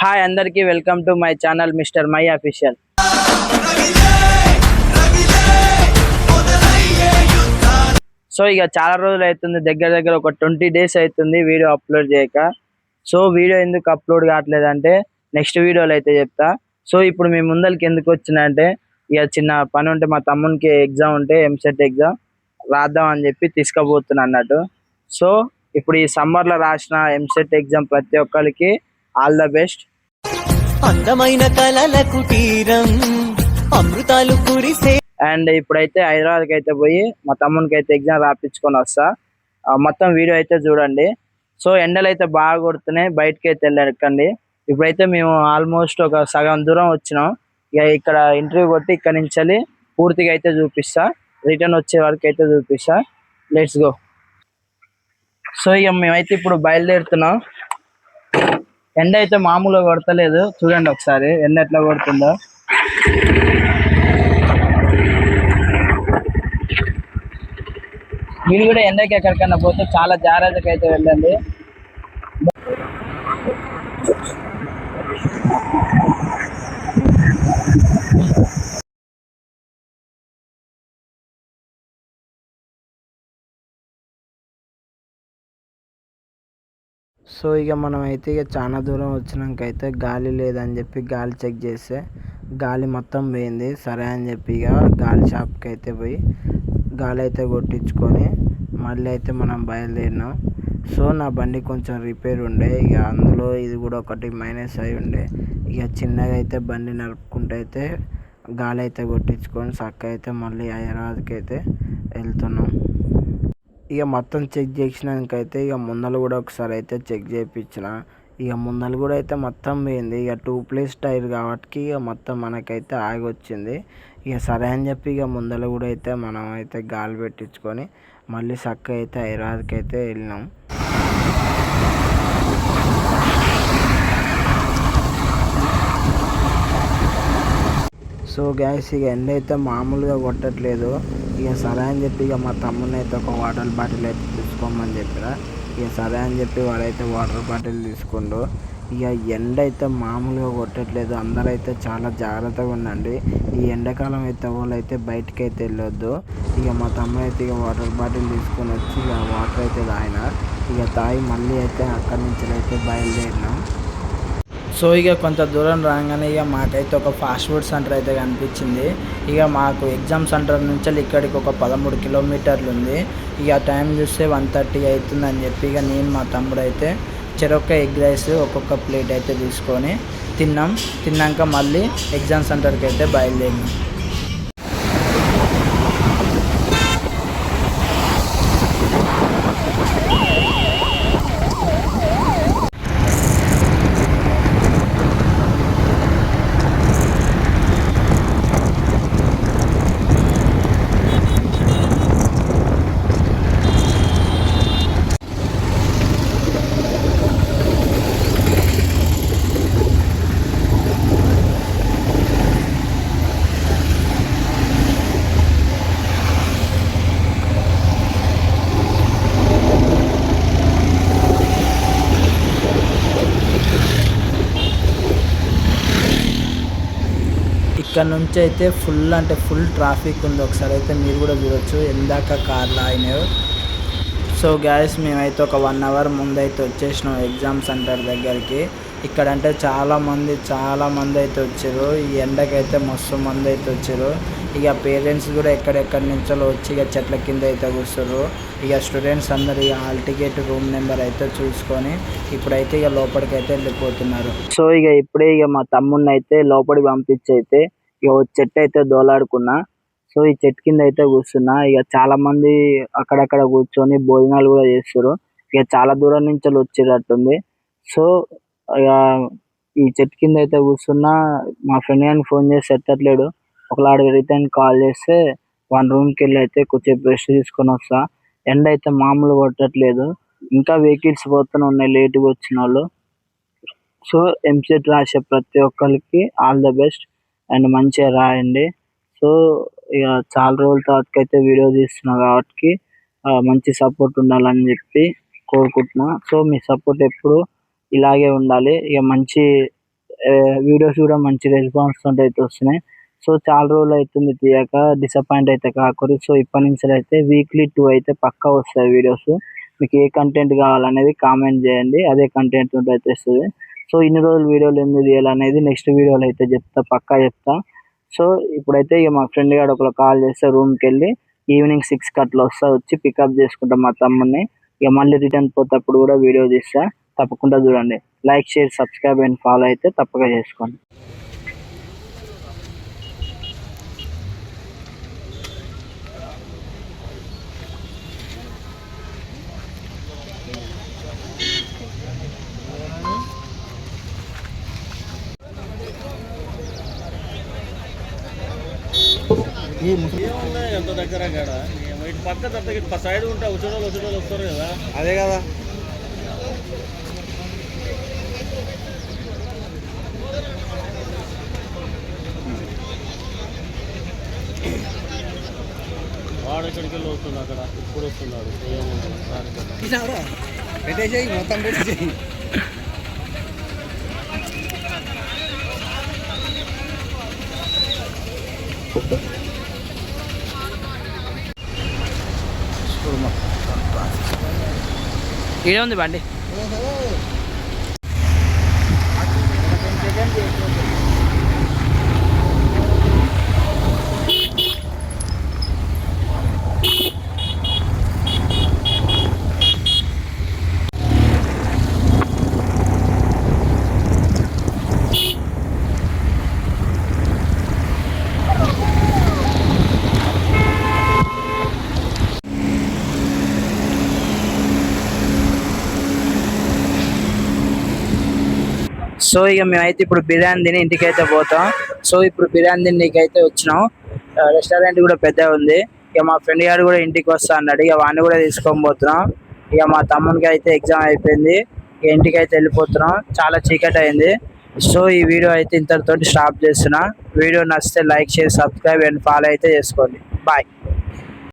Hi అందరికీ welcome to my channel mister my official. So ఇక చాలా రోజులు అవుతుంది, దగ్గర దగ్గర ఒక 20 days అవుతుంది వీడియో అప్లోడ్ చేయక. సో వీడియో ఎందుకు అప్లోడ్ కావట్లేదు అంటే నెక్స్ట్ వీడియోలో అయితే చెప్తా. సో ఇప్పుడు మీ ముందరికి ఎందుకు వచ్చినంటే ఇక చిన్న పని ఉంటే మా తమ్మునికి ఎగ్జామ్ ఉంటే ఎంసెట్ ఎగ్జామ్ రాద్దాం అని చెప్పి తీసుకుపోతున్నా అన్నట్టు. సో ఇప్పుడు ఈ సమ్మర్ లో రాసిన ఎంసెట్ ఎగ్జామ్ ప్రతి ఒక్కరికి ఆల్ ద బెస్ట్. అందమైన కలల కుటీరం అమృతాలు కురిసే. అండ్ ఇప్పుడైతే హైదరాబాద్కి అయితే పోయి మా తమ్మునికి అయితే ఎగ్జామ్ రాపించుకొని వస్తా. మొత్తం వీడియో అయితే చూడండి. సో ఎండలు అయితే బాగా కొడుతున్నాయి, బయటకి అయితే వెళ్ళకండి. ఇప్పుడైతే మేము ఆల్మోస్ట్ ఒక సగం దూరం వచ్చినాం. ఇక ఇక్కడ ఇంటర్వ్యూ కొట్టి ఇక్కడ నుంచి పూర్తిగా అయితే చూపిస్తా, రిటర్న్ వచ్చే వరకు అయితే చూపిస్తా. Let's go. సో ఇక మేమైతే ఇప్పుడు బయలుదేరుతున్నాం. ఎండ అయితే మామూలుగా కొడతలేదు, చూడండి ఒకసారి ఎండ ఎట్లా కొడుతుందో. మీరు కూడా ఎండకి ఎక్కడికన్నా పోతే చాలా జాగ్రత్తగా అయితే వెళ్ళండి. సో ఇక మనం అయితే ఇక చాలా దూరం వచ్చినాక అయితే గాలి లేదని చెప్పి గాలి చెక్ చేస్తే గాలి మొత్తం పోయింది. సరే అని చెప్పి ఇక గాలి షాప్కి అయితే పోయి గాలి అయితే కొట్టించుకొని మళ్ళీ అయితే మనం బయలుదేరినాం. సో నా బండి కొంచెం రిపేర్ ఉండే, ఇక అందులో ఇది కూడా ఒకటి మైనస్ అయి ఉండే. ఇక చిన్నగా అయితే బండి నడుపుకుంటూ అయితే గాలి అయితే కొట్టించుకొని చక్క అయితే మళ్ళీ హైదరాబాద్కి అయితే వెళ్తున్నాం. ఇక మొత్తం చెక్ చేసినాకైతే ఇక ముందలు కూడా ఒకసారి అయితే చెక్ చేయించిన. ఇక ముందలు కూడా అయితే మొత్తం పోయింది. ఇక 2+ టైర్ కాబట్టి ఇక మొత్తం మనకైతే ఆగి వచ్చింది. ఇక సరే అని చెప్పి ఇక ముందలు కూడా అయితే మనం అయితే గాలి పెట్టించుకొని మళ్ళీ చక్కగా అయితే హైదరాబాద్కి అయితే వెళ్ళినాం. సో గ్యాస్ ఇక ఎండ అయితే మామూలుగా కొట్టట్లేదు. ఇక సరే అని చెప్పి ఇక మా తమ్ముని అయితే ఒక వాటర్ బాటిల్ అయితే తీసుకోమని చెప్పిన. ఇక సరే అని చెప్పి వాడైతే వాటర్ బాటిల్ తీసుకుండు. ఇక ఎండ అయితే మామూలుగా కొట్టట్లేదు, అందరూ అయితే చాలా జాగ్రత్తగా ఉండండి. ఈ ఎండాకాలం అయితే వాళ్ళు అయితే బయటకు అయితే వెళ్ళొద్దు. ఇక మా తమ్ముడు అయితే ఇక వాటర్ బాటిల్ తీసుకొని వచ్చి ఇక వాటర్ అయితే తాగిన. ఇక తాగి మళ్ళీ అయితే అక్కడి నుంచి అయితే బయలుదేరినాం. సో ఇక కొంత దూరం రాగానే ఇక మాకైతే ఒక ఫాస్ట్ ఫుడ్ సెంటర్ అయితే కనిపించింది. ఇక మాకు ఎగ్జామ్ సెంటర్ నుంచి ఇక్కడికి ఒక 13 kilometers ఉంది. ఇక టైం చూస్తే 1:30 అవుతుందని చెప్పి ఇక నేను మా తమ్ముడు అయితే చెరొక్క ఎగ్ రైస్ ఒక్కొక్క ప్లేట్ అయితే తీసుకొని తిన్నాక మళ్ళీ ఎగ్జామ్ సెంటర్కి అయితే బయలుదేరినాం. ఇక్కడ నుంచి అయితే ఫుల్ ట్రాఫిక్ ఉంది. ఒకసారి అయితే మీరు కూడా చూడొచ్చు ఎందాక కార్లు అయినాయో. సో గ్యాస్ మేమైతే ఒక 1 hour ముందైతే వచ్చేసినాం ఎగ్జామ్ సెంటర్ దగ్గరికి. ఇక్కడ అంటే చాలా మంది అయితే వచ్చారు. ఈ ఎండకైతే మస్తు మంది అయితే వచ్చారు. ఇక పేరెంట్స్ కూడా ఎక్కడెక్కడి నుంచో వచ్చి ఇక చెట్ల కింద అయితే కూర్చున్నారు. ఇక స్టూడెంట్స్ అందరు ఇక హాల్ టికెట్ రూమ్ నెంబర్ అయితే చూసుకొని ఇప్పుడైతే ఇక లోపలికి అయితే వెళ్ళిపోతున్నారు. సో ఇక ఇప్పుడే ఇక మా తమ్ముడిని అయితే లోపలికి పంపించి అయితే ఇక చెట్టు అయితే దోలాడుకున్నా. సో ఈ చెట్టు కింద అయితే కూర్చున్నా. ఇక చాలా మంది అక్కడక్కడ కూర్చొని భోజనాలు కూడా చేస్తారు. ఇక చాలా దూరం నుంచి వచ్చేటట్టుంది. సో ఇక ఈ చెట్టు కింద అయితే కూర్చున్నా. మా ఫ్రెండ్ గారికి ఫోన్ చేసి ఎత్తట్లేడు. ఒకలాడు రిటర్న్ కాల్ చేస్తే వన్ రూమ్కి వెళ్ళి అయితే కొంచెం రెస్ట్ తీసుకొని వస్తా. ఎండ అయితే మామూలు కొట్టట్లేదు, ఇంకా వెహికల్స్ పోతూనే ఉన్నాయి లేటుగా వచ్చిన వాళ్ళు. సో ఎంసెట్ రాసే ప్రతి ఒక్కరికి ఆల్ ద బెస్ట్ అండ్ మంచిగా రాయండి. సో ఇక చాలా రోజుల తర్వాత అయితే వీడియో తీస్తున్నా కాబట్టి మంచి సపోర్ట్ ఉండాలని చెప్పి కోరుకుంటున్నా. సో మీ సపోర్ట్ ఎప్పుడు ఇలాగే ఉండాలి. ఇక మంచి వీడియోస్ కూడా మంచి రెస్పాన్స్ అయితే వస్తున్నాయి. సో చాలా రోజులు అవుతుంది తీయక, డిసప్పాయింట్ అయితే కాకూడదు. సో ఇప్పటి నుంచి అయితే వీక్లీ 2 అయితే పక్కా వస్తాయి వీడియోస్. మీకు ఏ కంటెంట్ కావాలనేది కామెంట్ చేయండి, అదే కంటెంట్ అయితే వస్తుంది. సో ఇన్ని రోజులు వీడియోలు ఎందుకు తీయాలనేది నెక్స్ట్ వీడియోలో అయితే పక్కా చెప్తా. సో ఇప్పుడైతే ఇక మా ఫ్రెండ్ గారు ఒకరు కాల్ చేస్తే రూమ్కి వెళ్ళి ఈవినింగ్ 6కి అట్లా వచ్చి పికప్ చేసుకుంటాం మా తమ్ముడిని. ఇక మళ్ళీ రిటర్న్ పోతేప్పుడు కూడా వీడియో తీస్తా, తప్పకుండా చూడండి. Like, share, subscribe and follow అయితే తప్పక చేసుకోండి. ఎంత దగ్గర ఇటు పక్క ఇటు సైడ్ ఉంటే వచ్చేటోళ్ళు వస్తారు కదా. అదే కదా. వాడు ఎక్కడికి వెళ్ళి వస్తుంది, అక్కడ ఇప్పుడు వస్తున్నాడు. పెట్టేసేయి, మొత్తం పెట్టేసేయి. ఈడే ఉంది బండి. సో ఇక మేమైతే ఇప్పుడు బిర్యానీ తిని ఇంటికి అయితే పోతాం. సో ఇప్పుడు బిర్యానీ తిండికైతే వచ్చినాం. రెస్టారెంట్ కూడా పెద్దగా ఉంది. ఇక మా ఫ్రెండ్ గారు కూడా ఇంటికి వస్తా అన్నాడు. ఇక వాడిని కూడా తీసుకొని పోతున్నాం. ఇక మా తమ్మునికి అయితే ఎగ్జామ్ అయిపోయింది, ఇక ఇంటికి అయితే వెళ్ళిపోతున్నాం. చాలా చీకటి అయింది. సో ఈ వీడియో అయితే ఇంతటితోటి స్టాప్ చేస్తున్నా. వీడియో నచ్చితే like, share, subscribe and follow అయితే చేసుకోండి. బాయ్.